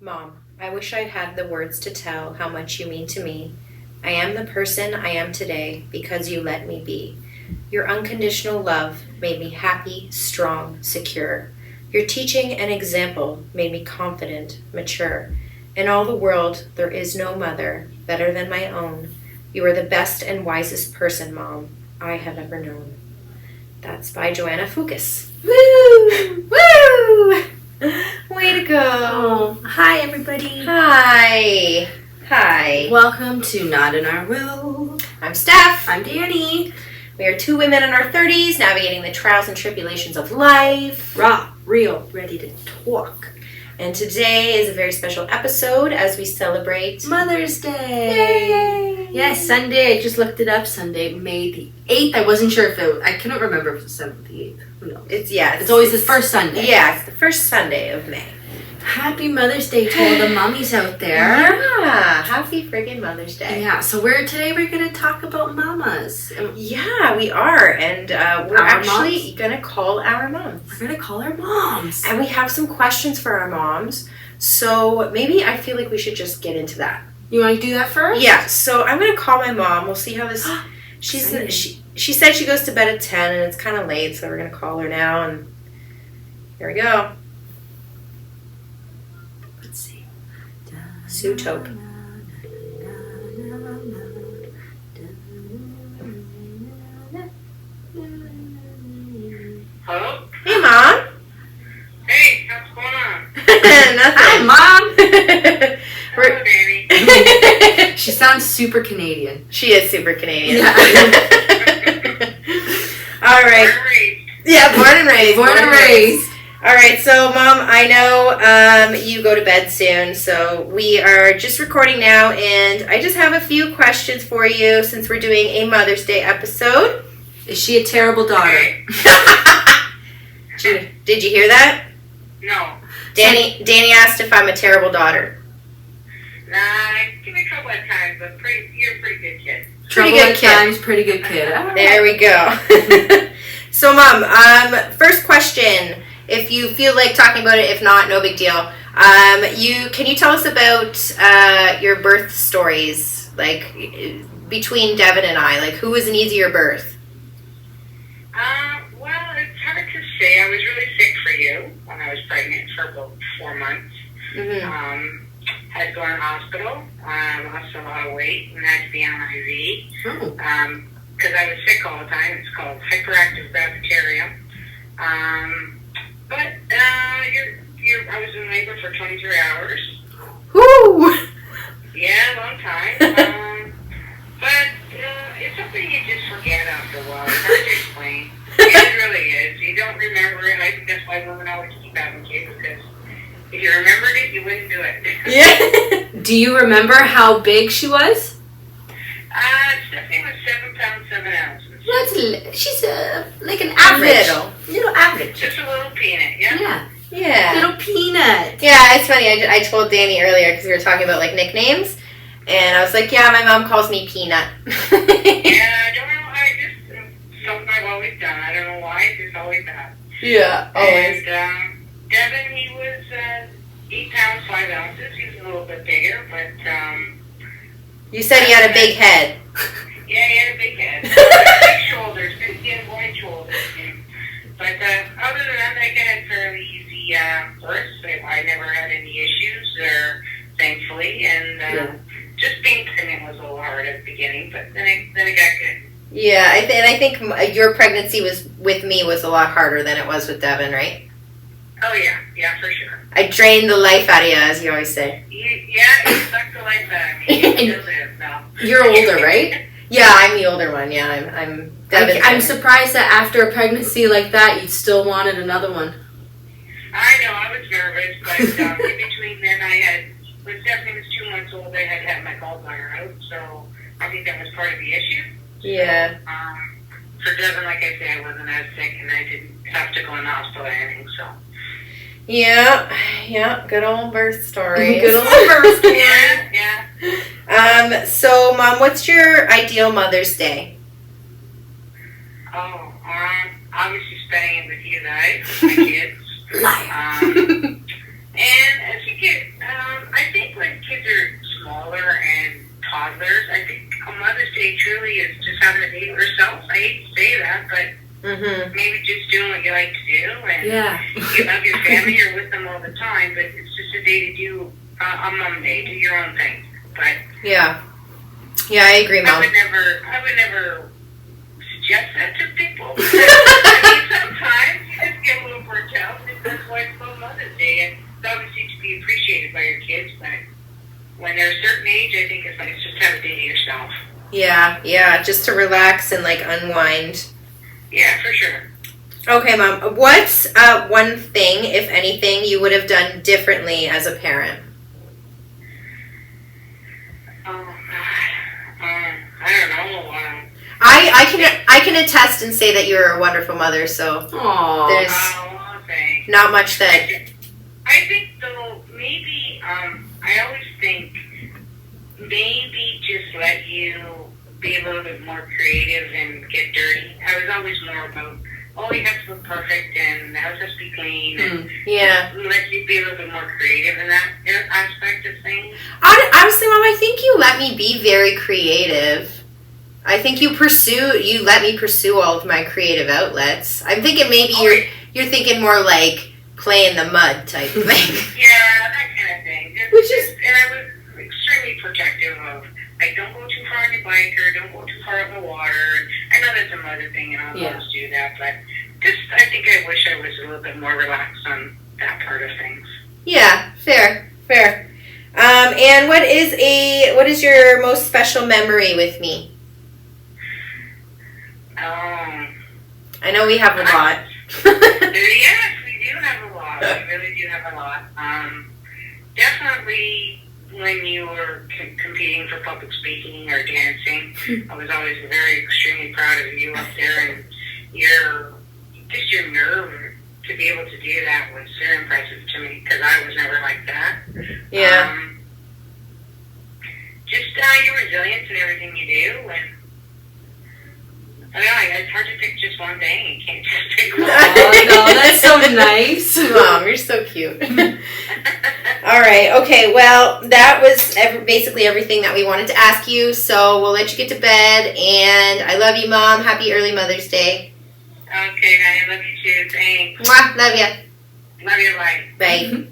Mom, I wish I'd had the words to tell how much you mean to me. I am the person I am today because you let me be. Your unconditional love made me happy, strong, secure. Your teaching and example made me confident, mature. In all the world, there is no mother better than my own. You are the best and wisest person, Mom, I have ever known. That's by Joanna Fuchs. Woo! Woo! Way to go. Oh, hi, everybody. Hi. Hi. Welcome to Not in Our Will. I'm Steph. I'm Danny. We are two women in our 30s navigating the trials and tribulations of life. Raw, real, ready to talk. And today is a very special episode as we celebrate Mother's Day. Yay! Yes, Sunday. I just looked it up. Sunday, May the 8th. I wasn't sure if I couldn't remember if it was the 7th or the 8th. Who knows? It's always the first Sunday. Yeah, it's the first Sunday of May. Happy Mother's Day to all the mommies out there. Yeah, happy friggin' Mother's Day. Yeah, so today we're going to talk about mamas. Yeah, we are. And we're actually going to call our moms. We're going to call our moms. And we have some questions for our moms. So maybe I feel like we should just get into that. You want to do that first? Yeah, so I'm going to call my mom. We'll see how this... She said she goes to bed at 10 and it's kind of late, so we're going to call her now. And here we go. Let's see. Sue Tope. Hello? Hey, Mom. Hey, what's going on? Nothing. Hi, Mom. Hello, Danny. She sounds super Canadian. She is super Canadian. Yeah. All right. Born and raised. Yeah, born and raised. Born and raised. All right, so Mom, I know you go to bed soon, so we are just recording now, and I just have a few questions for you since we're doing a Mother's Day episode. Is she a terrible daughter? Okay. Did you hear that? No. Danny asked if I'm a terrible daughter. Nah, give me a couple of times, but you're a pretty good kid. Pretty Trouble good at kid. times, pretty good kid. There we go. So, Mom, first question. If you feel like talking about it, if not, no big deal. Can you tell us about your birth stories, like between Devin and I? Like, who was an easier birth? Well, it's hard to say. I was really sick for you when I was pregnant for about 4 months. Mm-hmm. Had to go in the hospital. Lost a lot of weight and had to be on IV. Oh. Because I was sick all the time. It's called hyperactive bacterium. But I was in labor for 23 hours. Woo! Yeah, long time. But it's something you just forget after a while. It's hard to explain. It really is. You don't remember it. I think that's why women always keep having kids, because if you remembered it, you wouldn't do it. Yeah. Do you remember how big she was? Stephanie was 7 pounds, 7 ounces. She's like an average. Little average. Just a little peanut, yeah? Yeah. Yeah. Little peanut. Yeah, it's funny. I told Danny earlier because we were talking about like nicknames, and I was like, "Yeah, my mom calls me Peanut." Yeah, I don't know. Something I've always done. I don't know why. It's just always that. Yeah, always. And Devin, he was 8 pounds, 5 ounces. He was a little bit bigger, but You said he had a big head. yeah, he had a big head. Big shoulders. He had wide shoulders. But other than that, I had fairly easy births. I never had any issues there, thankfully. And just being pregnant was a little hard at the beginning, but then it got good. Yeah, I think your pregnancy with me was a lot harder than it was with Devin, right? Oh, yeah, for sure. I drained the life out of you, as you always say. You sucked the life out of me. You still live now. You're older, right? Yeah, I'm the older one. Yeah, I'm Devin's I'm older. surprised that after a pregnancy like that, you still wanted another one. I know, I was nervous, but in between then when Stephanie was 2 months old, I had to have my gallbladder out, so I think that was part of the issue. Yeah. For Devin, like I said, I wasn't as sick, and I didn't have to go in the hospital or anything, so. Yeah, good old birth stories. Good old birth story. Yeah. So, Mom, what's your ideal Mother's Day? Oh, obviously spending it with you guys, my kids. Liar. And as you get, like to do, and you love your family, you're with them all the time, but it's just a day to do a mom day, do your own thing. But yeah, I agree, Mom. I would never suggest that to people. I mean, sometimes you just get a little burnt out, and that's why it's called Mother's Day, and it's obviously to be appreciated by your kids, but when they're a certain age, I think it's nice just to have a day to yourself. Yeah, just to relax and like unwind. Yeah, for sure. Okay, Mom. What's one thing, if anything, you would have done differently as a parent? Oh God, I don't know. I can attest and say that you're a wonderful mother. So there's thanks. not much that. I think though maybe I always think maybe just let you be a little bit more creative and get dirty. I was always more about, you have to look perfect and the house has to be clean and let you be a little bit more creative in that aspect of things. Honestly, Mom, I think you let me be very creative. I think you let me pursue all of my creative outlets. I'm thinking maybe you're thinking more like play in the mud type thing. Yeah, that kind of thing. And I was extremely protective of, like, don't go too far on your bike or don't go too far out in the water. I know that's a mother thing and I'll always do that, but I think I wish I was a little bit more relaxed on that part of things. Yeah, fair. And what is your most special memory with me? I know we have a lot. Yes, we do have a lot. We really do have a lot. Definitely when you were competing for public speaking or dancing, I was always very extremely proud of you up there, and your nerve to be able to do that was very impressive to me because I was never like that. Yeah. Just your resilience and everything you do, and I don't know, it's hard to pick just one thing. You can't just pick one. Oh, no, that's so nice. Mom, you're so cute. All right, okay, well, that was basically everything that we wanted to ask you, so we'll let you get to bed, and I love you, Mom. Happy early Mother's Day. Okay, I love you too. Thanks. Mwah, love ya. Love you, bye. Bye.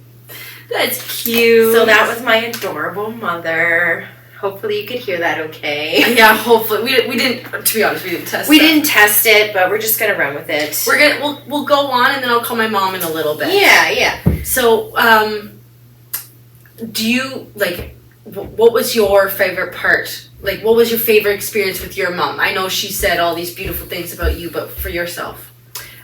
That's cute. So that was my adorable mother. Hopefully you could hear that okay. Yeah, hopefully. We didn't, to be honest, we didn't test it. We didn't test it, but we're just going to run with it. We'll go on, and then I'll call my mom in a little bit. Yeah. So, do you, like, what was your favorite part? Like, what was your favorite experience with your mom? I know she said all these beautiful things about you, but for yourself?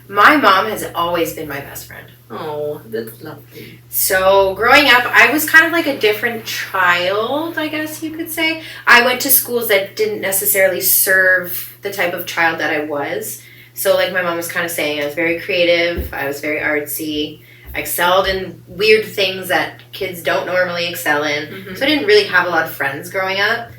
My mom has always been my best friend. Oh, that's lovely. So, growing up, I was kind of like a different child, I guess you could say. I went to schools that didn't necessarily serve the type of child that I was. So, like my mom was kind of saying, I was very creative, I was very artsy, I excelled in weird things that kids don't normally excel in. Mm-hmm. So I didn't really have a lot of friends growing up.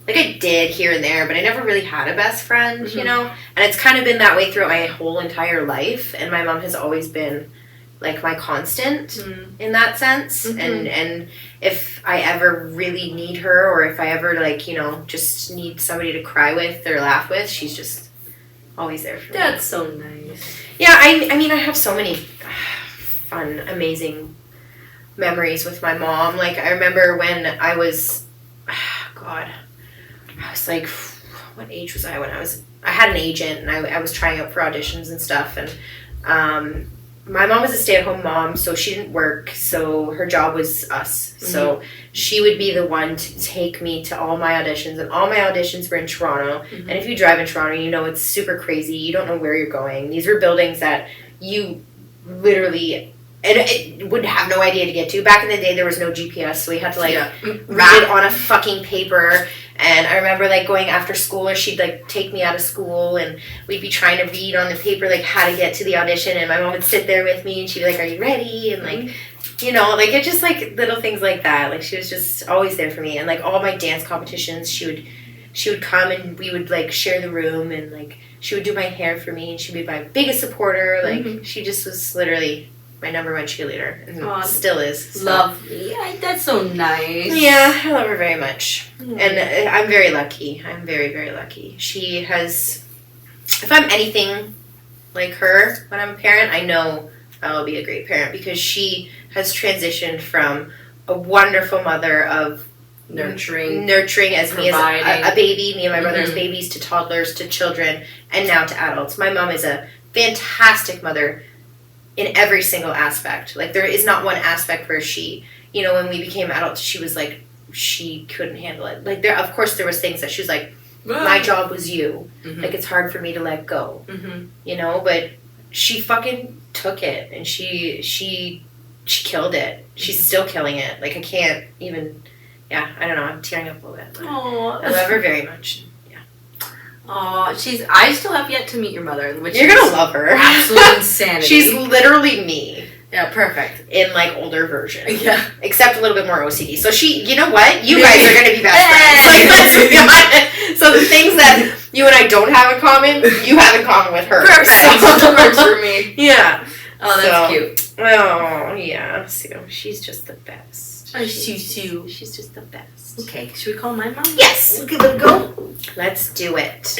Like, I did here and there, but I never really had a best friend, you know? And it's kind of been that way throughout my whole entire life. And my mom has always been, like, my constant in that sense. And if I ever really need her, or if I ever, like, you know, just need somebody to cry with or laugh with, she's just always there for me. That's so nice. Yeah, I mean, I have so many fun, amazing memories with my mom. Like, I remember when I was, I was like, what age was I when I had an agent, and I was trying out for auditions and stuff, and my mom was a stay-at-home mom, so she didn't work, so her job was us. So she would be the one to take me to all my auditions, and all my auditions were in Toronto. And if you drive in Toronto, you know it's super crazy. You don't know where you're going. These were buildings that you literally it would have no idea to get to. Back in the day, there was no GPS, so we had to, like, read it on a fucking paper. And I remember, like, going after school, or she'd, like, take me out of school, and we'd be trying to read on the paper, like, how to get to the audition, and my mom would sit there with me, and she'd be like, are you ready? And, like, you know, like, it's just, like, little things like that. Like, she was just always there for me. And, like, all my dance competitions, she would come, and we would, like, share the room, and, like, she would do my hair for me, and she'd be my biggest supporter. Like, she just was literally my number one cheerleader, and still is. So. Lovely. Yeah, that's so nice. Yeah, I love her very much. And I'm very lucky. I'm very, very lucky. She has, if I'm anything like her when I'm a parent, I know I'll be a great parent because she has transitioned from a wonderful mother of Nurturing as me as a baby, me and my brother as Mhm. babies, to toddlers, to children, and now to adults. My mom is a fantastic mother in every single aspect. Like, there is not one aspect where she, you know, when we became adults, she was like, she couldn't handle it. Like, of course there was things that she was like, my job was you. Mhm. Like, it's hard for me to let go. Mhm. You know, but she fucking took it, and she killed it. She's still killing it. Like, I can't even, yeah, I don't know, I'm tearing up a little bit. But I love her very much. Yeah. Oh, I still have yet to meet your mother, which You're is gonna love her. absolute insanity. She's literally me yeah, perfect. in like older version. Yeah. Except a little bit more OCD. So you know what? You guys are gonna be best friends. Hey! Like, let's be honest. So the things that you and I don't have in common, you have in common with her. Perfect. So Works for me. Yeah. Oh, that's cute. Oh, yeah. So she's just the best. Oh, Sue. She's just the best. Okay, should we call my mom? Yes. Give it a go. Let's do it.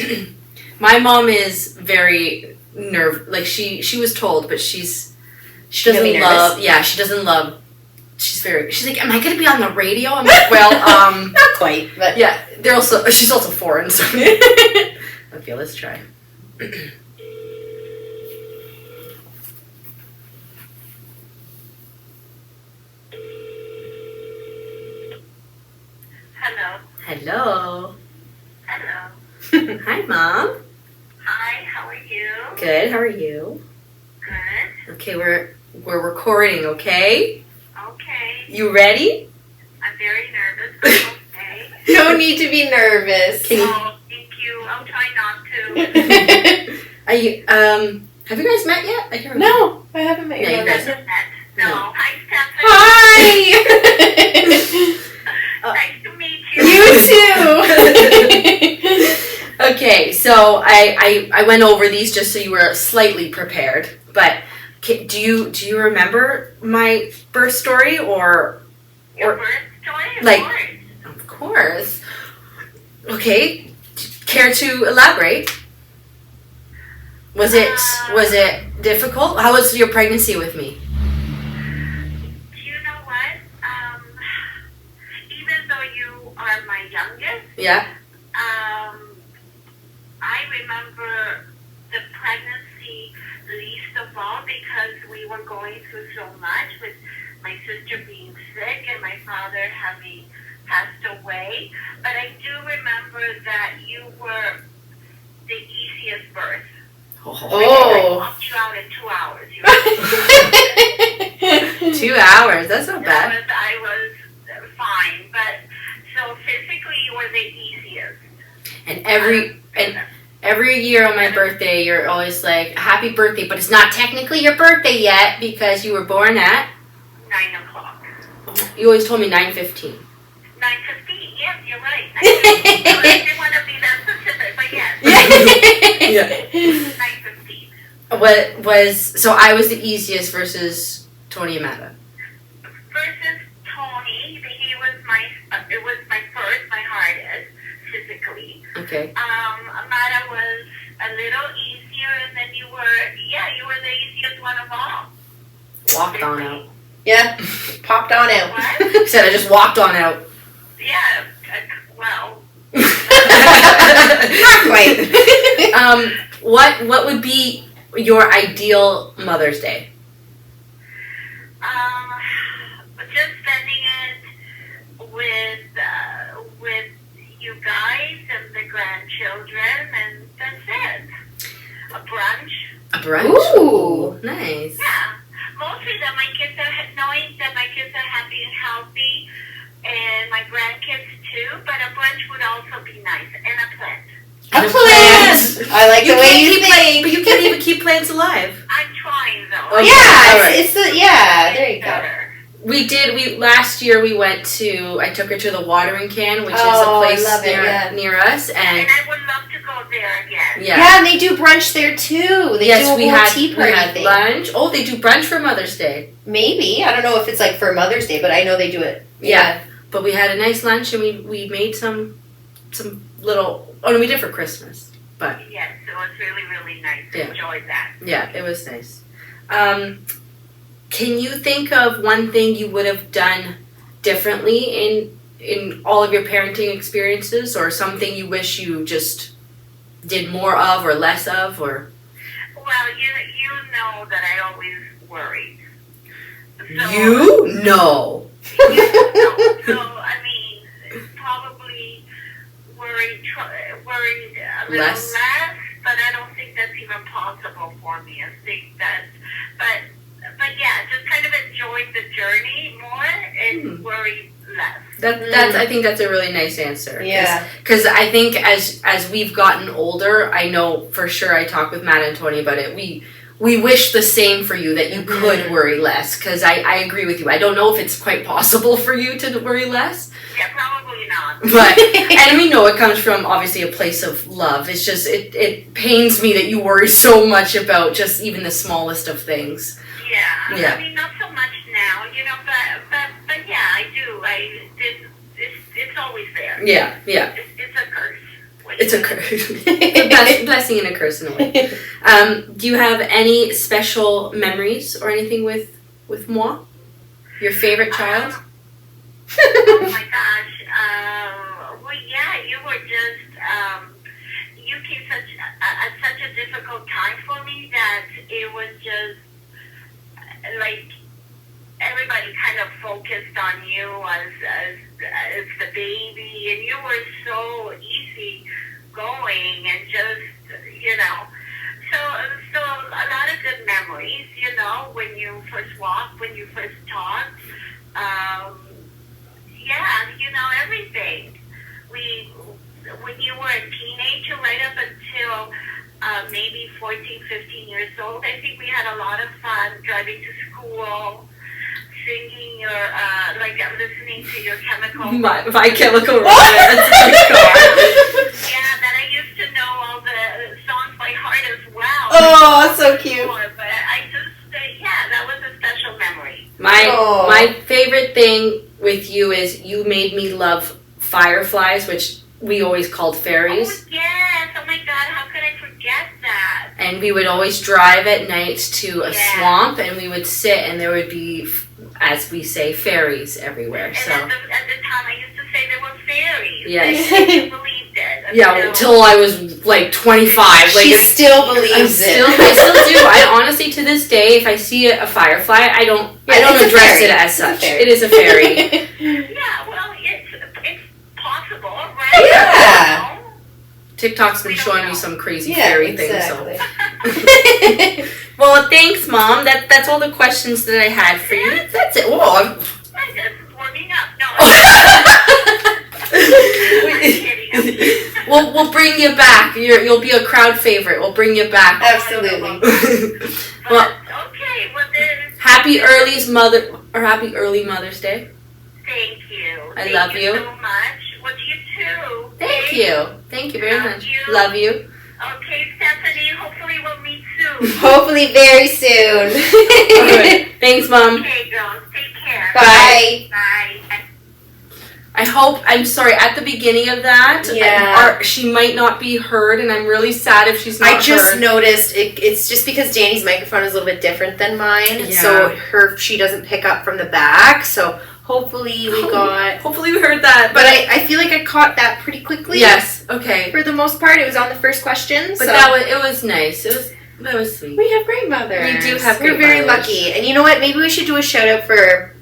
My mom is very like she was told, but she gonna be doesn't nervous? love. Yeah, she doesn't love. She's like, am I gonna be on the radio? I'm like, well, Not quite, but yeah. She's also foreign, so. Okay, let's try. Hello. Hello. Hello. Hi, Mom. Hi, how are you? Good. How are you? Good. Okay, we're recording. Okay. Okay. You ready? I'm very nervous, but okay. no need to be nervous. Can you? Oh, thank you. I'll try not to. Are you? Have you guys met yet? I can't remember. No, I haven't met Yeah, your you mother. guys- No. No. Hi, Stephanie. Hi. Nice to meet you. You too. Okay, so I went over these just so you were slightly prepared. But do you remember my birth story or Your birth story? like- Of course. Of course. Okay. Care to elaborate? Was it difficult? How was your pregnancy with me? You know what? Even though you are my youngest, Yeah. I remember the pregnancy least of all because we were going through so much with my sister being sick and my father having passed away. But I do remember that you were the easiest birth. I Oh. walked you out in 2 hours. You 2 hours. That's not bad. I was fine, but so physically you were the easiest. And every year on my birthday, you're always like, "Happy birthday!" But it's not technically your birthday yet because you were born at. 9 o'clock. You always told me 9:15. 9:15. Yes, you're right. 9:15. I didn't want to be that specific, but yes. Yeah. 9:15. What was so? I was the easiest versus Tony Amata. Versus Tony, he was it was my first, my hardest, physically. Okay. Amata was a little easier, and then you were the easiest one of all. Walked on out. Yeah, popped on out. What? Said I just walked on out. Yeah, well. Not quite. What would be your ideal Mother's Day? Just spending it with you guys and the grandchildren, and that's it. A brunch. A brunch. Ooh. Nice. Yeah. Mostly that my kids are knowing that my kids are happy and healthy, and my grandkids too. But a brunch would also be nice, and a plant. A The plant. I like the way you think. But you can't even keep plants alive. I'm trying though. Okay. Yeah, All right. it's the there you go. Better. Last year I took her to the watering can, which Oh, I is a place love it, yeah. near us, and And I would love to go there again. yeah. Yeah, and they do brunch there too. They Yes, do a we whole had tea party thing. lunch. Oh, they do brunch for Mother's Day. Maybe, I don't know if it's like for Mother's Day, but I know they do it. Yeah. But we had a nice lunch, and we made some little. Oh no, we did for Christmas. Yes, it was really, really nice. I enjoyed that. Yeah, it was nice. Can you think of one thing you would have done differently in all of your parenting experiences, or something you wish you just did more of or less of, or? Well, you know that I always worried. So, You? No. So, I mean, probably worried a little Less? less, but I don't think that's even possible for me. I think that's, but yeah, just kind of enjoyed the journey more and worried less. That's. I think that's a really nice answer. Yeah. Because I think as we've gotten older, I know for sure. I talked with Matt and Tony about it. We wish the same for you, that you could worry less. Because I agree with you. I don't know if it's quite possible for you to worry less. Yeah, probably not. But and we know it comes from obviously a place of love. It's just it pains me that you worry so much about just even the smallest of things. Yeah. I mean, not so much now, but yeah, I do. It's always there. Yeah. It's a curse. It's a curse. a blessing and a curse in a way. Do you have any special memories or anything with moi? Your favorite child? Oh my gosh. Well, yeah, you were just, you came at such a difficult time for me that it was just, like, everybody kind of focused on you as the baby, and you were so easy going and just, so a lot of good memories, when you first walked, when you first talked, everything. When you were a teenager, right up until maybe 14, 15 years old, I think we had a lot of fun driving to school, singing your, listening to your chemical. My Chemical Romance. Yeah, that I used to know all the songs by heart as well. Oh, so cute. But I just, that was a special memory. My favorite thing with you is you made me love fireflies, which we always called fairies. Oh, yes. Oh, my God. How could I forget that? And we would always drive at night to a swamp, and we would sit, and there would be, as we say, fairies everywhere. And so at the time, I used to say there were fairies. Yes. I didn't believe it. Until I was like 25. She still believes it. I still do. I honestly, to this day, if I see a firefly, I don't address it as such. It is a fairy. Yeah, well, it's possible, right? Yeah. TikTok's been showing me some crazy fairy things. So. Well, thanks, Mom. That's all the questions that I had for you. That's it. Whoa. I'm just warming up. No, I'm kidding. We'll bring you back. You'll be a crowd favorite. We'll bring you back. Absolutely. Well, okay. Well, then. Happy early Mother's Day. Thank you. I love you so much. Well, you too. Thank you. Thank you very much. Love you. Okay, Stephanie. Hopefully we'll meet soon. Hopefully very soon. All right. Thanks, Mom. Okay, girls. Take care. Bye. Bye. I'm sorry, at the beginning of that, she might not be heard, and I'm really sad if she's not heard. I just noticed, it's just because Danny's microphone is a little bit different than mine, so she doesn't pick up from the back, so hopefully we heard that. But I feel like I caught that pretty quickly. Yes, okay. For the most part, it was on the first question. But it was nice. That was sweet. We have great mothers. We do have great We're very mothers. lucky. And you know what? Maybe we should do a shout out for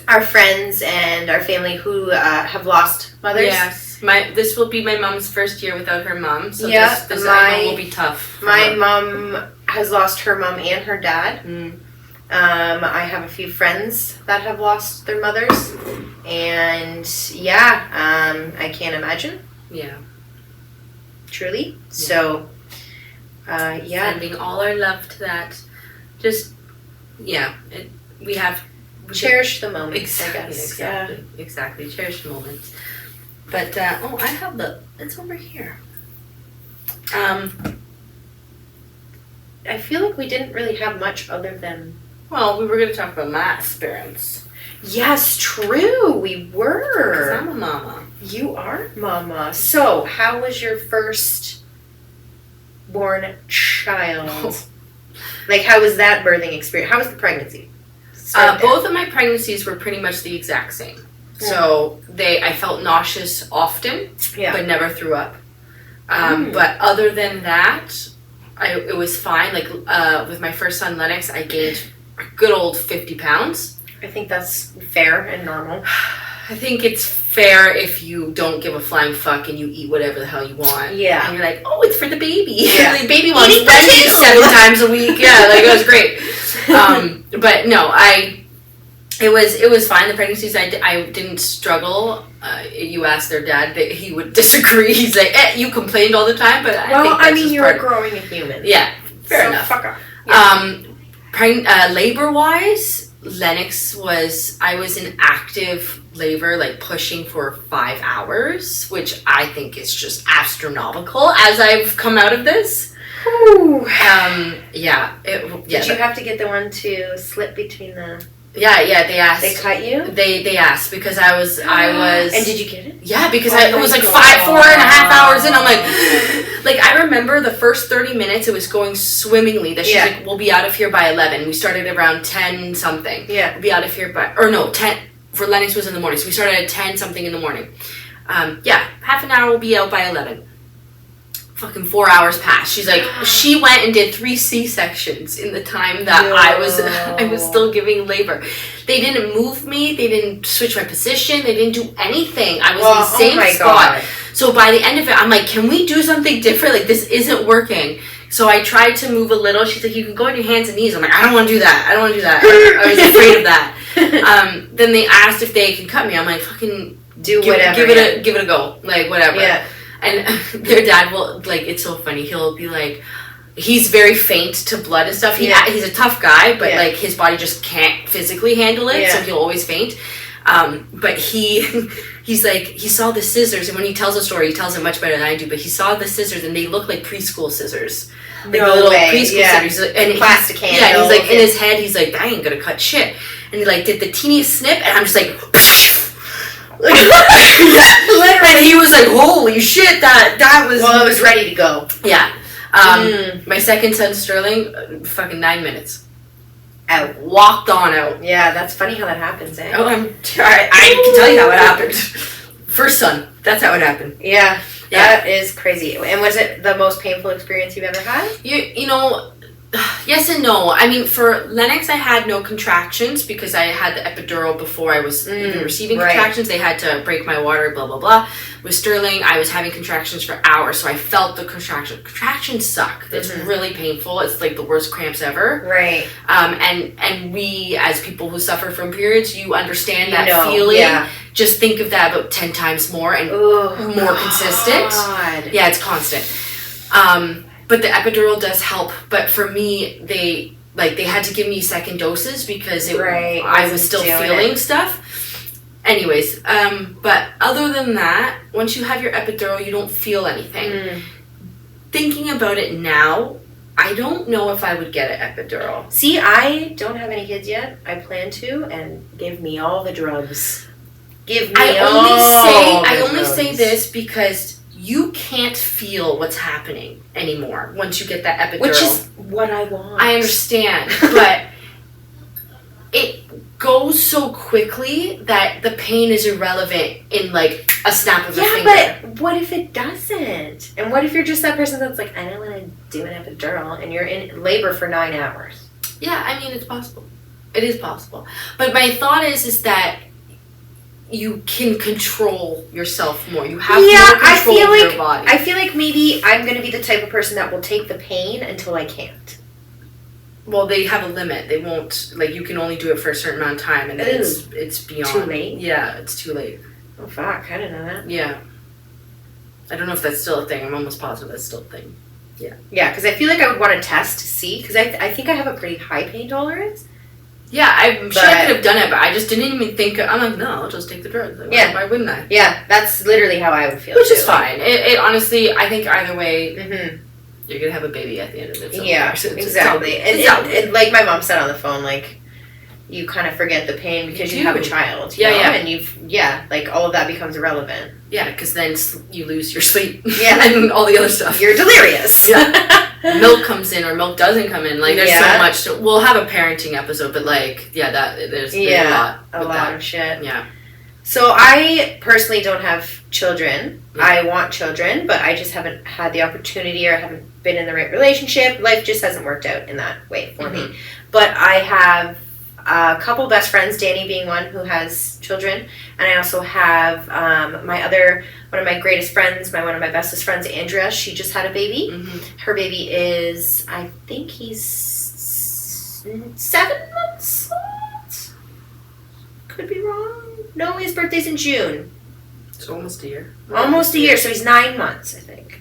our friends and our family who have lost mothers. Yes. This will be my mom's first year without her mom, so this I know will be tough. My mom has lost her mom and her dad. I have a few friends that have lost their mothers, and I can't imagine. Yeah. Truly. Yeah. So, sending all our love to that. Just, we have... Cherish the moments, I guess. Exactly. Cherish the moments. But, I have it's over here. I feel like we didn't really have much other than... Well, we were going to talk about my experience. Yes, true. We were. Because I'm a mama. You are mama. So, how was your first firstborn child. Like, how was that birthing experience? How was the pregnancy? Both of my pregnancies were pretty much the exact same. So I felt nauseous often, but never threw up. But other than that, it was fine. Like with my first son Lennox, I gained a good old 50 pounds. I think that's fair and normal. I think it's fair if you don't give a flying fuck and you eat whatever the hell you want. Yeah. And you're like, oh, it's for the baby. Yeah. The baby wants Wendy's 7 times a week. Yeah, like it was great. But no, it was fine. The pregnancies, I didn't struggle. You asked their dad, that he would disagree. He's like, you complained all the time, but I think you're a growing human. Yeah, fair enough. Fuck off. Yeah. Labor-wise, Lennox I was in active labor, like pushing for 5 hours, which I think is just astronomical as I've come out of this. Ooh. Did you have to get the one to slip between the... Yeah, they asked. They cut you? They asked because I was. And did you get it? Yeah, because it was like 4.5 hours in. I'm like I remember the first 30 minutes, it was going swimmingly. That she's like, we'll be out of here by 11. We started around 10 something. Yeah. We'll be out of here by, or no, 10, for Lennox was in the morning. So we started at 10 something in the morning. Half an hour, we'll be out by 11. Fucking 4 hours passed. She's like, she went and did 3 C-sections in the time that I was still giving labor. They didn't move me. They didn't switch my position. They didn't do anything. I was in the same spot. God. So by the end of it, I'm like, can we do something different? Like, this isn't working. So I tried to move a little. She's like, you can go on your hands and knees. I'm like, I don't want to do that. I was afraid of that. Then they asked if they can cut me. I'm like, fucking give it a go. Like, whatever. Yeah. And their dad will, like, it's so funny. He'll be like, he's very faint to blood and stuff. He's a tough guy, but, like, his body just can't physically handle it, so he'll always faint. But he's like, he saw the scissors, and when he tells a story, he tells it much better than I do, but he saw the scissors, and they look like preschool scissors. Like the little preschool scissors. And plastic handle. Yeah, and he's like, in his head, he's like, I ain't gonna cut shit. And he, like, did the teeniest snip, and I'm just like... Literally, he was like, "Holy shit, that was." Well, it was ready to go. Yeah. My second son, Sterling, fucking 9 minutes. Out. Walked on out. Yeah, that's funny how that happens, eh? Oh, I can tell you how it happened. First son, that's how it happened. Yeah, that is crazy. And was it the most painful experience you've ever had? You know. Yes and no. I mean, for Lennox, I had no contractions because I had the epidural before I was even receiving contractions. They had to break my water, blah, blah, blah. With Sterling, I was having contractions for hours, so I felt the contractions. Contractions suck. It's really painful. It's like the worst cramps ever. Right. And we, as people who suffer from periods, you understand that feeling. Yeah. Just think of that about 10 times more and more consistent. God. Yeah, it's constant. But the epidural does help. But for me, they had to give me second doses because I was still feeling stuff. Anyways, but other than that, once you have your epidural, you don't feel anything. Thinking about it now, I don't know if I would get an epidural. See, I don't have any kids yet. I plan to, and give me all the drugs. I only say this because you can't feel what's happening anymore once you get that epidural. Which is what I want. I understand, but it goes so quickly that the pain is irrelevant in like a snap of a finger. Yeah, but what if it doesn't? And what if you're just that person that's like, I don't want to do an epidural, and you're in labor for 9 hours? Yeah, I mean, it's possible. It is possible. But my thought is that you can control yourself more. You have more control of your body. I feel like maybe I'm going to be the type of person that will take the pain until I can't. Well, they have a limit. They won't, like, you can only do it for a certain amount of time, and then it's beyond. Too late? Yeah, it's too late. Oh, fuck. I didn't know that. Yeah. I don't know if that's still a thing. I'm almost positive that's still a thing. Yeah. Yeah, because I feel like I would want to test to see, because I think I have a pretty high pain tolerance. Yeah, I'm sure I could have done it, but I just didn't even think. I'm like, no, I'll just take the drugs. Like, why wouldn't I? Yeah, that's literally how I would feel. Which is fine. It honestly, I think either way, you're gonna have a baby at the end of it. Yeah, exactly. And like my mom said on the phone, like, you kind of forget the pain because You you have a do. child. Yeah, you know? yeah. And like all of that becomes irrelevant. Yeah, because then you lose your sleep. Yeah. And all the other stuff. You're delirious. Yeah. Milk comes in or milk doesn't come in. Like, there's Yeah. so much. We'll have a parenting episode, but like, yeah, there's a lot. A with lot that. of shit. Yeah. So I personally don't have children. Yeah. I want children, but I just haven't had the opportunity or haven't been in the right relationship. Life just hasn't worked out in that way for me. But I have a couple best friends, Danny being one who has children, and I also have one of my greatest friends, one of my bestest friends, Andrea. She just had a baby. Mm-hmm. Her baby is, I think he's 7 months old. Could be wrong. No, his birthday's in June. It's almost a year. Almost a year, so he's 9 months, I think.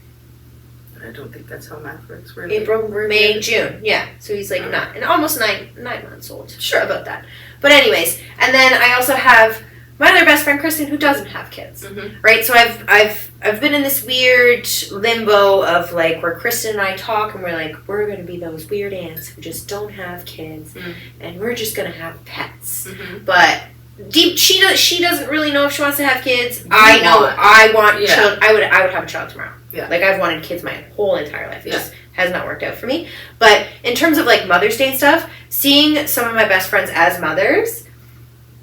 I don't think that's how math works. We're April, May, June. Yeah, so he's like almost nine months old. Sure about that. But anyways, and then I also have my other best friend Kristen, who doesn't have kids. Mm-hmm. Right? So I've been in this weird limbo of like where Kristen and I talk, and we're like, we're gonna be those weird aunts who just don't have kids, and we're just gonna have pets. Mm-hmm. But she doesn't really know if she wants to have kids. I know I want children. I would have a child tomorrow. Yeah. Like, I've wanted kids my whole entire life. It just has not worked out for me. But in terms of like Mother's Day and stuff, seeing some of my best friends as mothers,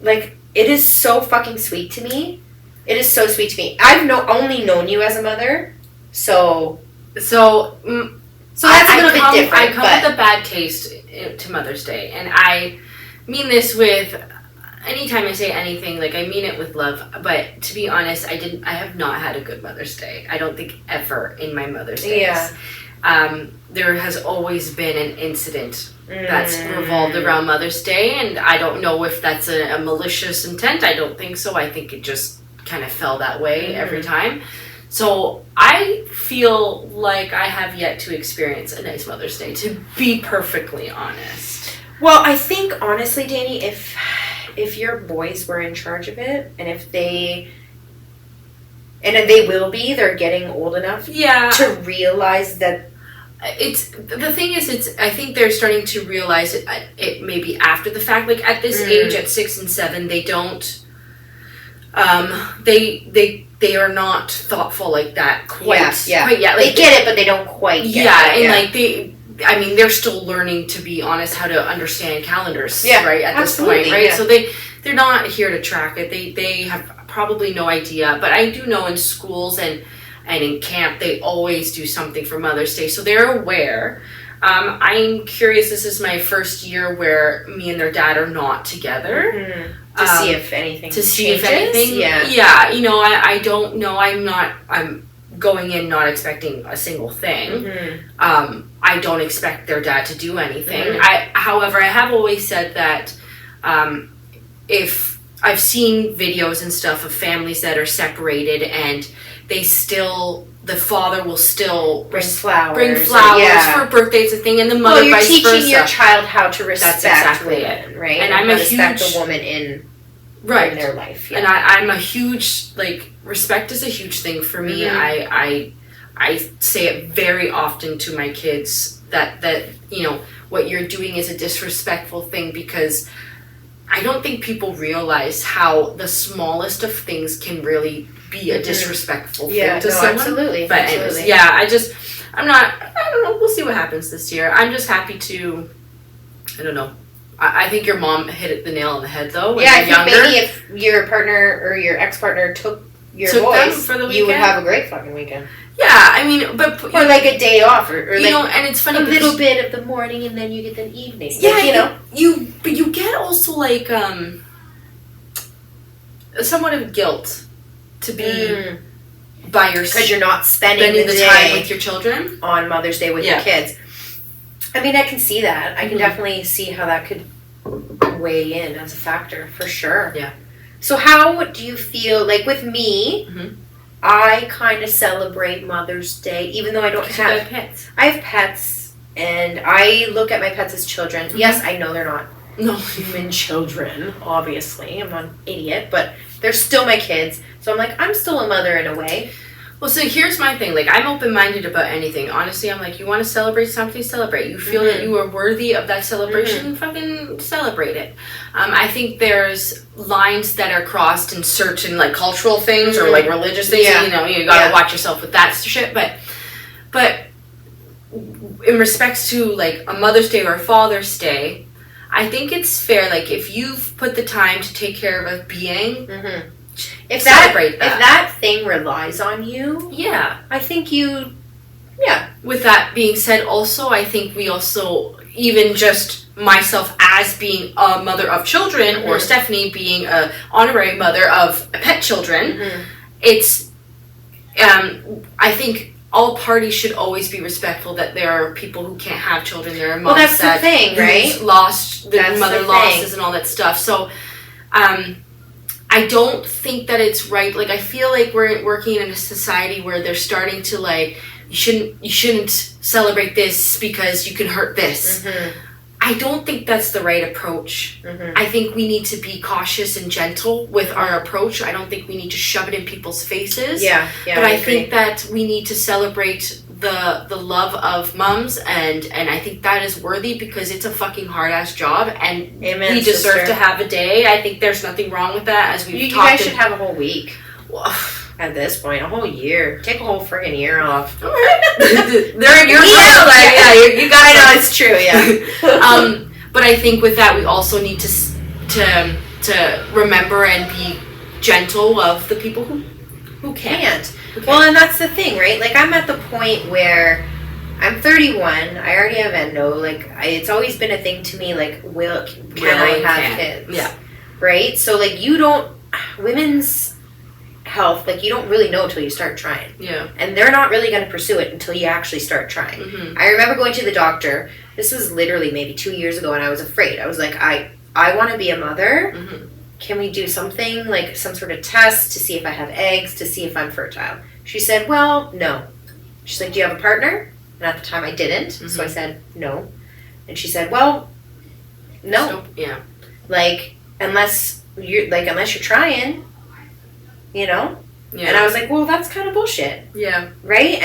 like, it is so fucking sweet to me. It is so sweet to me. I've only known you as a mother, so that's a little bit different. I come with a bad taste to Mother's Day, and I mean this with. Anytime I say anything, like, I mean it with love, but to be honest, I have not had a good Mother's Day. I don't think ever in my Mother's Days. Yeah. There has always been an incident that's revolved around Mother's Day, and I don't know if that's a malicious intent. I don't think so. I think it just kind of fell that way every time. So I feel like I have yet to experience a nice Mother's Day, to be perfectly honest. Well, I think, honestly, Danny, if your boys were in charge of it, and if they will be, they're getting old enough to realize that the thing is, I think they're starting to realize it maybe after the fact. Like, at this age, at 6 and 7, they don't they are not thoughtful like that quite yet. Like, they get it, but they don't quite get it. Like, they're still learning, to be honest, how to understand calendars, right, at absolutely, this point, right? Yeah. So they're not here to track it. They have probably no idea. But I do know in schools and in camp, they always do something for Mother's Day. So they're aware. I'm curious, this is my first year where me and their dad are not together. To see if anything changes. Yeah, I don't know. I'm going in not expecting a single thing. I don't expect their dad to do anything. However, I have always said that if I've seen videos and stuff of families that are separated and the father will still bring flowers for birthdays and thing, and the mother you're vice versa. teaching your child how to respect exactly women, right? And I'm a respect huge the woman in their life. And I'm a huge, like, respect is a huge thing for me. I say it very often to my kids that what you're doing is a disrespectful thing, because I don't think people realize how the smallest of things can really be a disrespectful thing to someone. Absolutely. But anyways, I don't know, we'll see what happens this year. I'm just happy to, I don't know. I think your mom hit the nail on the head, though. When I think maybe if your partner or your ex-partner took boys, for the weekend, you would have a great fucking weekend. Yeah, but or like a day off, or like, and it's funny, a little bit of the morning, and then you get the evening. Yeah, but you get also like somewhat of guilt to be by yourself because you're not spending the time with your children on Mother's Day with your kids. I mean, I can see that. I can definitely see how that could weigh in as a factor, for sure. Yeah. So how do you feel, like with me, I kind of celebrate Mother's Day, even though I don't have pets. I have pets, and I look at my pets as children. Yes, I know they're not human children, obviously. I'm not an idiot, but they're still my kids. So I'm like, I'm still a mother in a way. Well, so here's my thing. Like, I'm open-minded about anything. Honestly, I'm like, you want to celebrate something, celebrate. You feel that you are worthy of that celebration, fucking celebrate it. I think there's lines that are crossed in certain, like, cultural things or, like, religious things. Yeah. You know, you gotta watch yourself with that shit. But in respects to, like, a Mother's Day or a Father's Day, I think it's fair, like, if you've put the time to take care of a being, if celebrate that. If that thing relies on you, yeah. I think you, With that being said, also, I think we also, even just myself as being a mother of children, or Stephanie being a honorary mother of pet children, it's, I think all parties should always be respectful that there are people who can't have children. There are moms that's the thing, right? Lost, That's mother the losses thing. and all that stuff. So, I don't think that it's right. Like, I feel like we're working in a society where they're starting to, like, you shouldn't celebrate this because you can hurt this. I don't think that's the right approach. I think we need to be cautious and gentle with our approach. I don't think we need to shove it in people's faces. But I think that we need to celebrate the love of mums, and I think that is worthy because it's a fucking hard ass job, and Amen, we deserve sister. to have a day. I think there's nothing wrong with that, as we've you talked. guys should have a whole week. At this point, a whole year. Take a whole friggin' year off. They're in your You got I know, it's true, yeah. But I think with that, we also need to remember and be gentle of the people who can't. Well, and that's the thing, right? Like, I'm at the point where I'm 31. I already have endo. Like, it's always been a thing to me. Like, can I have kids? Yeah. Right. So, like, women's health. Like, you don't really know until you start trying. Yeah. And they're not really going to pursue it until you actually start trying. I remember going to the doctor. This was literally maybe 2 years ago, and I was afraid. I was like, I want to be a mother. Can we do something, like some sort of test to see if I have eggs, to see if I'm fertile? She said, well, no. She's like, do you have a partner? And at the time I didn't. So I said, no. And she said, well, no. So, yeah. Like, unless you're trying, you know? Yeah. And I was like, well, that's kind of bullshit. Yeah. Right?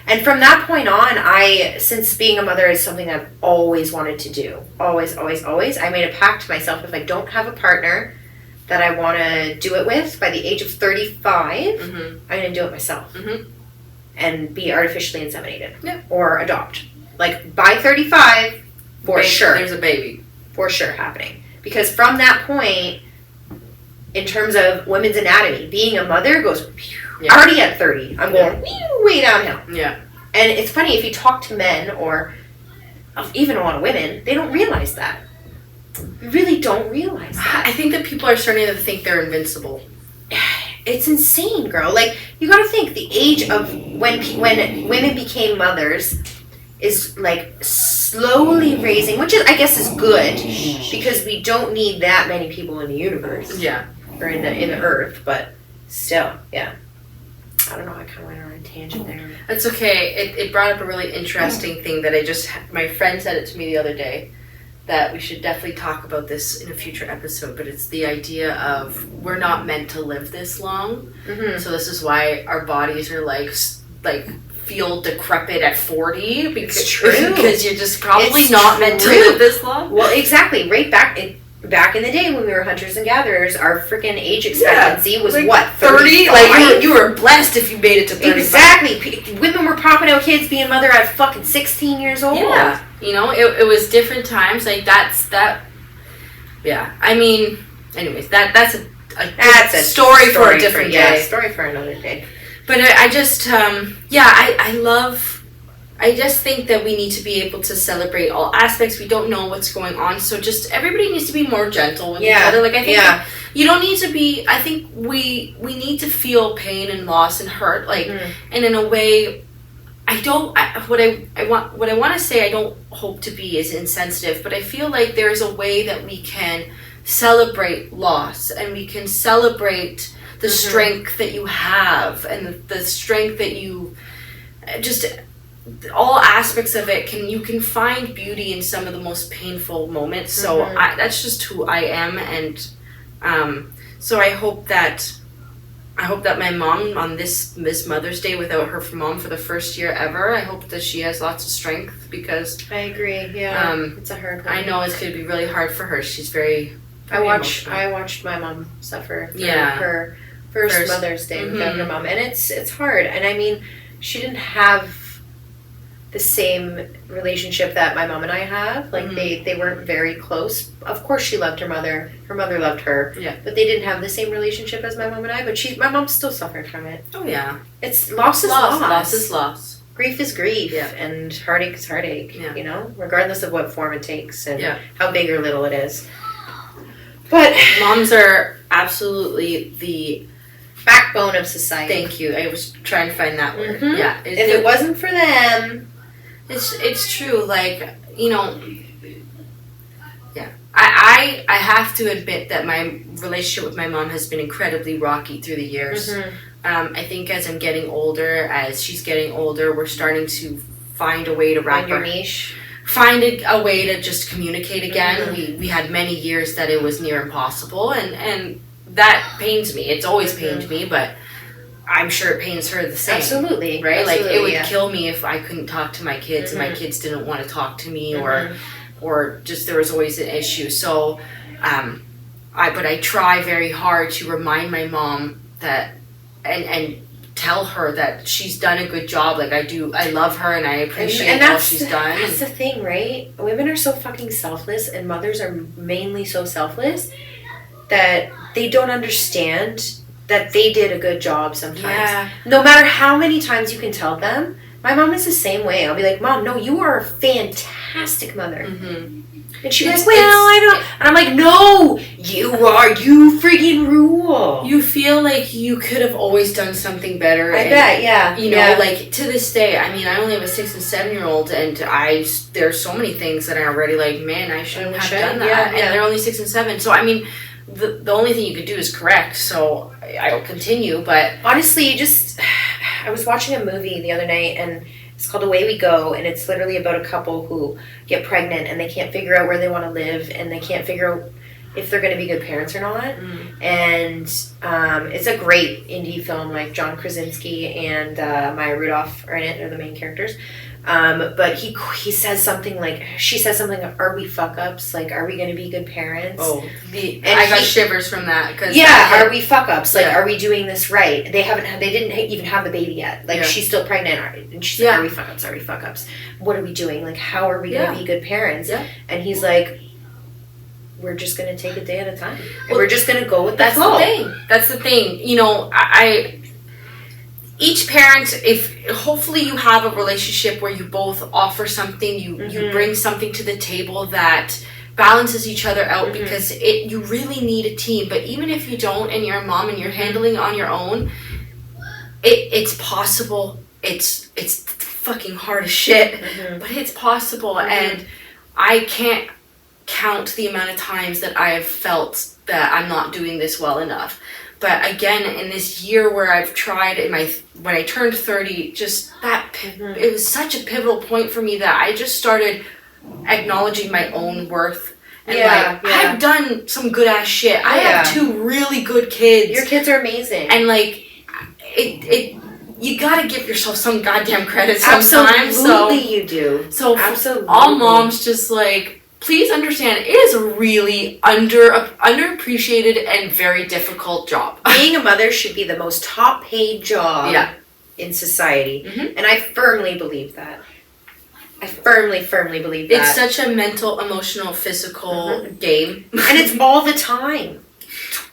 And from that point on, since being a mother is something I've always wanted to do. Always, always, always. I made a pact to myself, if I don't have a partner that I want to do it with by the age of 35, I'm going to do it myself. And be artificially inseminated. Yeah. Or adopt. Like, by 35, for sure. There's a baby. For sure happening. Because from that point, in terms of women's anatomy, being a mother goes, already at 30, I'm going way downhill. Yeah. And it's funny, if you talk to men or even a lot of women, they don't realize that. They really don't realize that. I think that people are starting to think they're invincible. It's insane, girl. Like, you gotta think, the age of when women became mothers is, like, slowly raising, which is, I guess, is good, because we don't need that many people in the universe. Yeah. Or in the earth, but still, yeah. I don't know, I kind of went on a tangent there. That's okay. It brought up a really interesting thing that my friend said it to me the other day, that we should definitely talk about this in a future episode, but it's the idea of we're not meant to live this long. So this is why our bodies are like feel decrepit at 40 because you're just probably not meant to live this long. Well, exactly. Right back in the day when we were hunters and gatherers, our freaking age expectancy was, like, what, 30? Like, you were blessed if you made it to 35. Exactly. Women were popping out kids being mother at fucking 16 years old. Yeah. You know, it was different times. Like, yeah. I mean, anyways, that's a story for a different day. Yeah, story for another day. But I just, I just think that we need to be able to celebrate all aspects. We don't know what's going on, so just everybody needs to be more gentle with each other. Like, I think you don't need to be. I think we need to feel pain and loss and hurt, like, and in a way, what I want to say, I don't hope to be is insensitive, but I feel like there's a way that we can celebrate loss, and we can celebrate the strength that you have, and the strength that you just. All aspects of it, you can find beauty in some of the most painful moments. So that's just who I am, and so I hope that I hope that my mom on this Mother's Day without her mom for the first year ever, I hope that she has lots of strength because I agree. Yeah, it's a hard one. I know it's going to be really hard for her. She's very I watched my mom suffer for Yeah. her first Mother's Day without her mom, and it's hard. And I mean, she didn't have the same relationship that my mom and I have. Like they weren't very close. Of course, she loved her mother. Her mother loved her. Yeah. But they didn't have the same relationship as my mom and I. But my mom still suffered from it. Oh yeah. It's loss is loss. Loss is loss. Grief is grief, Yeah. and heartache is heartache. Yeah. You know, regardless of what form it takes and Yeah. how big or little it is. But Moms are absolutely the backbone of society. thank you. I was trying to find that word. Mhm. Yeah. If it wasn't for them, It's true. Like, you know, yeah. I have to admit that my relationship with my mom has been incredibly rocky through the years. I think as I'm getting older, as she's getting older, we're starting to find a way to wrap find your our niche. find a way to just communicate again. We had many years that it was near impossible, and that pains me. It's always pained me, but I'm sure it pains her the same. Absolutely. Right? Absolutely, like it would yeah. kill me if I couldn't talk to my kids and my kids didn't want to talk to me or just there was always an issue. So I try very hard to remind my mom that and tell her that she's done a good job. Like I love her and I appreciate all she's done. That's the thing, right? Women are so fucking selfless, and mothers are mainly so selfless that they don't understand that they did a good job sometimes. Yeah. No matter how many times you can tell them. My mom is the same way. I'll be like, Mom, no, you are a fantastic mother. And she's like, well, I don't. And I'm like, no, you freaking rule. You feel like you could have always done something better. I bet, yeah. You know, like to this day, I mean, I only have a 6 and 7 year old, and there's so many things that are already like, man, I shouldn't have done that. And they're only 6 and 7. So, I mean, the only thing you could do is correct. So I'll continue, but honestly, I was watching a movie the other night, and it's called Away We Go, and it's literally about a couple who get pregnant and they can't figure out where they want to live, and they can't figure out if they're going to be good parents or not. And it's a great indie film. Like John Krasinski and Maya Rudolph are in it. They're the main characters. But he says something like, she says something, are we fuck ups? Like, are we going to be good parents? I got shivers from that. Cause are we fuck ups? Like, are we doing this right? They didn't even have the baby yet. Like, she's still pregnant. And she's like, are we fuck ups? Are we fuck ups? What are we doing? Like, how are we going to be good parents? And he's like, we're just going to take a day at a time. And we're just going to go with the flow. That's the thing. You know, each parent, if hopefully you have a relationship where you both offer something, you bring something to the table that balances each other out, because you really need a team. But even if you don't, and you're a mom and you're handling it on your own, it's possible. It's fucking hard as shit, but it's possible. And I can't count the amount of times that I have felt that I'm not doing this well enough. But again, in this year where I've tried, when I turned 30, just that, it was such a pivotal point for me that I just started acknowledging my own worth. And I've done some good ass shit. I have 2 really good kids. Your kids are amazing. And like, you gotta give yourself some goddamn credit sometimes. Absolutely you do. So absolutely. All moms, just like, please understand, it is a really underappreciated and very difficult job. Being a mother should be the most top paid job in society. And I firmly believe that. I firmly believe that. It's such a mental, emotional, physical game. And it's all the time.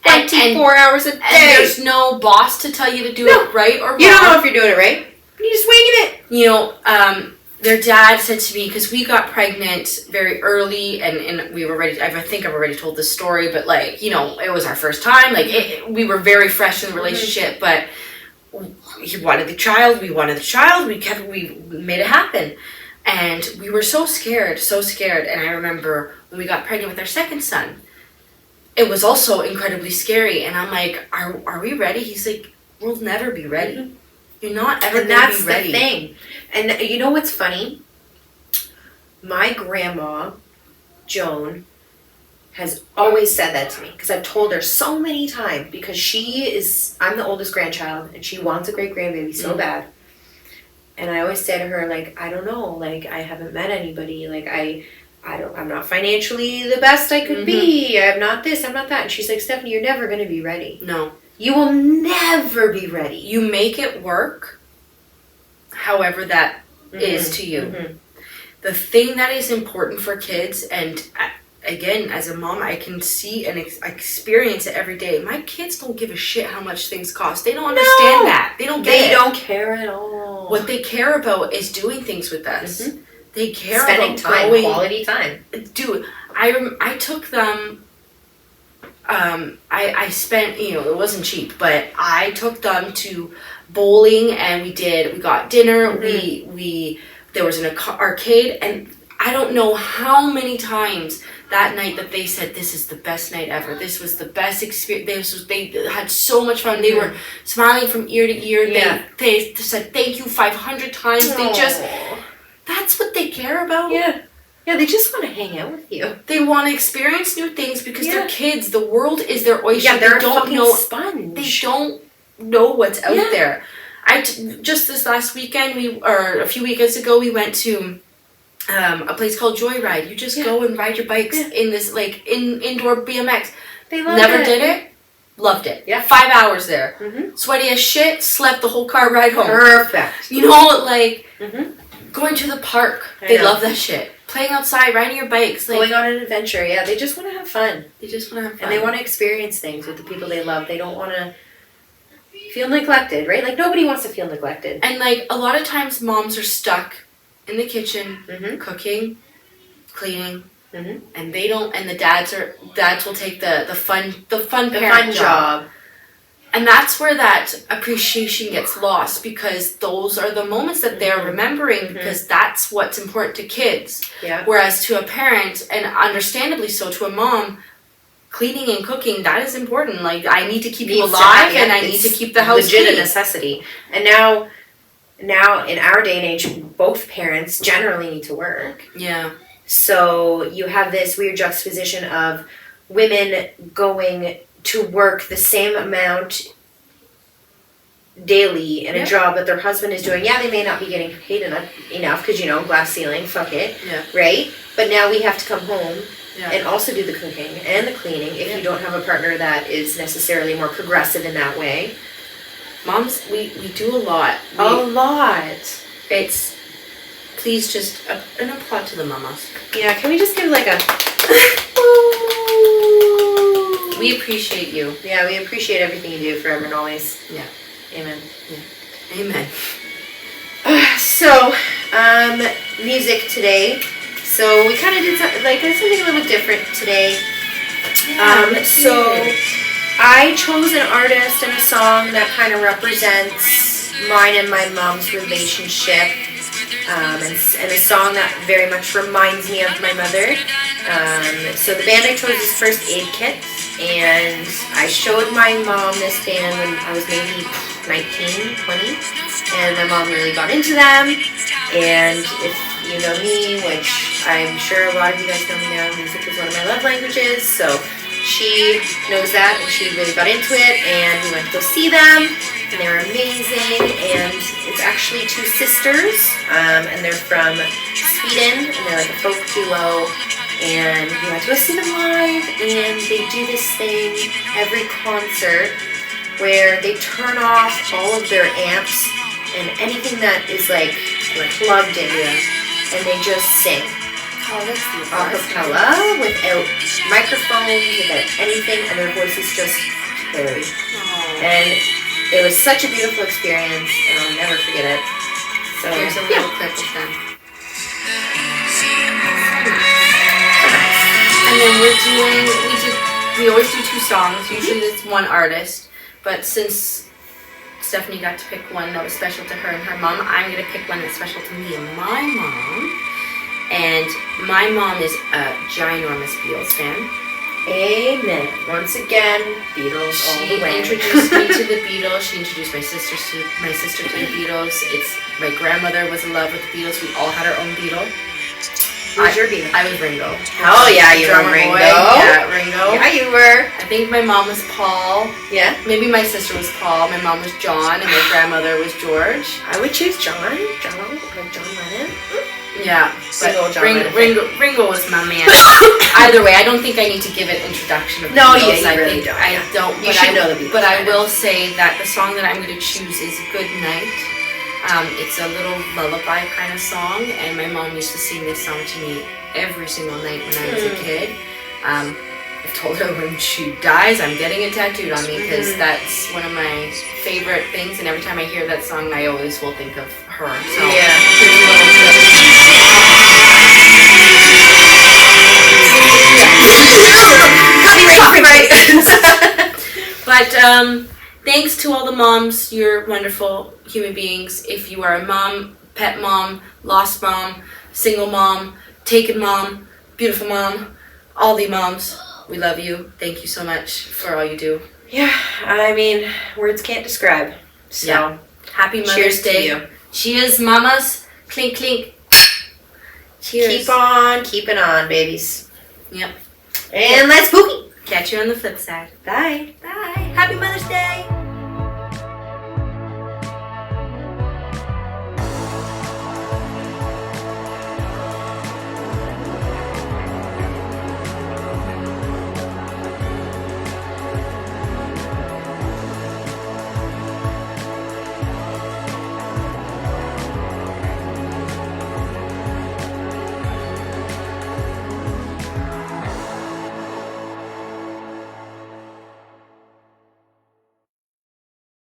24 hours a day. And there's no boss to tell you to do it right or wrong. You don't know if you're doing it right. You're just winging it. You know, their dad said to me, because we got pregnant very early, and we were ready. I think I've already told this story, but like, you know, it was our first time. Like, we were very fresh in the relationship, but he wanted the child. We wanted the child. We made it happen, and we were so scared. And I remember when we got pregnant with our second son, it was also incredibly scary. And I'm like, are we ready? He's like, we'll never be ready. You're not ever going to be ready. And that's the thing. And you know what's funny? My grandma, Joan, has always said that to me, because I've told her so many times, because I'm the oldest grandchild, and she wants a great grandbaby so bad. And I always say to her, like, I don't know, like, I haven't met anybody, like, I'm not financially the best I could be, I'm not this, I'm not that. And she's like, Stephanie, you're never going to be ready. No. You will never be ready. You make it work, however that is to you. The thing that is important for kids, and again, as a mom, I can see and experience it every day. My kids don't give a shit how much things cost. They don't understand that. They don't get it. They don't care at all. What they care about is doing things with us. They care spending about time, quality time. Dude, I took them. I spent, it wasn't cheap, but I took them to bowling, and we got dinner. There was an arcade, and I don't know how many times that night that they said, this is the best night ever. This was the best experience. They had so much fun. They were smiling from ear to ear. Yeah. They said thank you 500 times. Aww. That's what they care about. Yeah. Yeah, they just want to hang out with you. They want to experience new things because they're kids. The world is their oyster. Yeah, they're they don't fucking know, sponge. They don't know what's out there. Just this last weekend, or a few weekends ago, we went to a place called Joyride. You just go and ride your bikes in this indoor BMX. They love Never it. did it. Loved it. Yeah. 5 hours there. Sweaty as shit. Slept the whole car ride home. Perfect. Going to the park. They love that shit. Playing outside, riding your bikes. Going on an adventure. Yeah, they just want to have fun. And they want to experience things with the people they love. They don't want to feel neglected, right? Like, nobody wants to feel neglected. And, a lot of times moms are stuck in the kitchen, cooking, cleaning, and they don't, and the dads will take the fun parent job. And that's where that appreciation gets lost, because those are the moments that they're remembering, because that's what's important to kids. Yeah. Whereas to a parent, and understandably so to a mom, cleaning and cooking, that is important. Like, I need to keep you alive, and I need to keep the house legit clean. a necessity. And now in our day and age, both parents generally need to work. Yeah. So you have this weird juxtaposition of women going to work the same amount daily in a job that their husband is doing. Yeah, they may not be getting paid enough because, glass ceiling, fuck it, right? But now we have to come home and also do the cooking and the cleaning if you don't have a partner that is necessarily more progressive in that way. Moms, we do a lot. A lot. It's, please just, an applaud to the mamas. Yeah, can we just give like a... We appreciate you. Yeah, we appreciate everything you do forever and always. Yeah. Amen. Yeah. Amen. So, music today. So we kind of did something a little different today. So I chose an artist and a song that kind of represents mine and my mom's relationship. And a song that very much reminds me of my mother. So the band I chose is First Aid Kit, and I showed my mom this band when I was maybe 19, 20, and my mom really got into them. And if you know me, which I'm sure a lot of you guys know me now, music is one of my love languages, so she knows that, and she really got into it, and we went to go see them, and they were amazing. And it's actually two sisters, and they're from Sweden, and they're like a folk duo, and we went to go see them live, and they do this thing every concert where they turn off all of their amps and anything that is like plugged in, and they just sing. Oh, that's A cappella, without microphones, without anything, and their voices just carry. And it was such a beautiful experience, and I'll never forget it. So here's a little clip of them. And then we always do two songs. Usually it's one artist, but since Stephanie got to pick one that was special to her and her mom, I'm gonna pick one that's special to me and my mom. And my mom is a ginormous Beatles fan. Amen. Once again, Beatles all the way. She introduced me to the Beatles. She introduced my sister to the Beatles. My grandmother was in love with the Beatles. We all had our own Beatle. Who's your diva? I was Ringo. Oh yeah, you were Drummer Ringo. boy. Yeah, Ringo. Yeah, you were. I think my mom was Paul. Yeah. Maybe my sister was Paul. My mom was John, and my grandmother was George. I would choose John. Like John Lennon. Yeah, Single but John Lennon. Ringo was my man. Either way, I don't think I need to give an introduction of the No, Beatles. you I really think don't, I yeah. don't. You but should I, know the Beatles But I by now. will say that the song that I'm going to choose is "Good Night." It's a little lullaby kind of song, and my mom used to sing this song to me every single night when I was a kid. I've told her when she dies, I'm getting it tattooed on me because that's one of my favorite things, and every time I hear that song, I always will think of her. So But thanks to all the moms. You're wonderful human beings. If you are a mom, pet mom, lost mom, single mom, taken mom, beautiful mom, all the moms, we love you. Thank you so much for all you do. Yeah, I mean, words can't describe. So, Yeah. Happy Mother's cheers Day. to you. Cheers, mamas. Clink, clink. Cheers. Keep on keeping on, babies. Yep. And let's spooky. Catch you on the flip side. Bye. Bye. Happy Mother's Day.